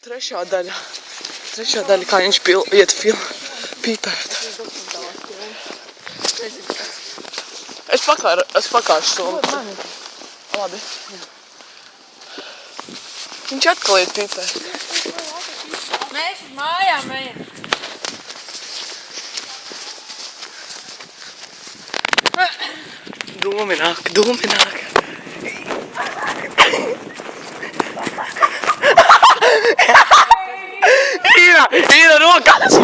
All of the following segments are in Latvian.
Trešā daļa, kā viņš iet pīpēt. Es pakāšu somu. Labi. Viņš atkal iet pīpēt. Mēs uz mājām ejam. Dūmi nāk. Īra rokās!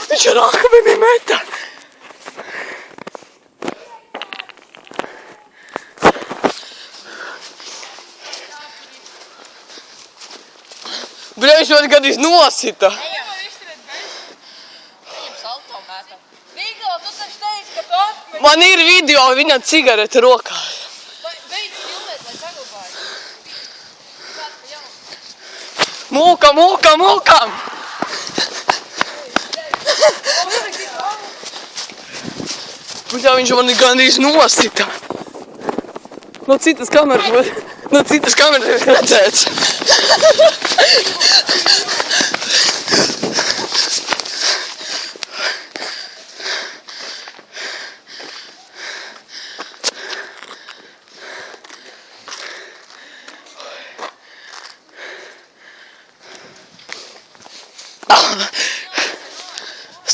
Viņš ar akmeni meta! Bļa, viņš man gadīs nosita! Man ir video, viņam cigarete rokā. Beidz filmēt, lai saglabāju. Mūkam! Bļa, viņš man gandrīz nosita. No citas kameras redzēts.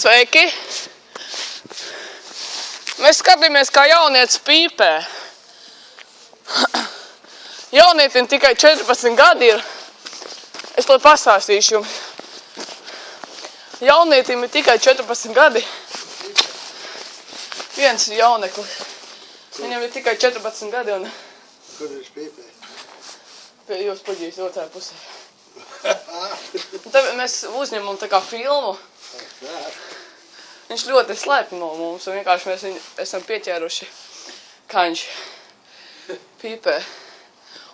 Sveiki! Mēs skatāmies, kā jaunietis pīpē. Jaunietim tikai 14 gadi ir. Es to pastāstīšu jums. Jaunietim ir tikai 14 gadi. Viens jauneklis. Viņam ir tikai 14 gadi un... Kur viņš pīpē? Pie jūs paģīs otrā pusē. Un tad mēs uzņemam tā kā filmu. Viņš ļoti slēp no mums un vienkārši mēs viņu esam pieķēruši, kā viņš pīpē.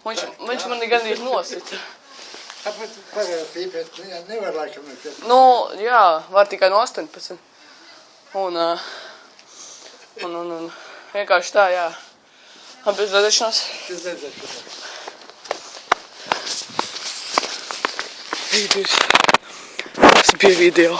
Un viņš mani gandrīz nosita. Kāpēc tu pagāju pīpēt? Viņam nevar laikam nekad. Nu, jā, var tikai no 18. Un vienkārši tā, jā. Labi, uz redzēšanos. Tas bija video.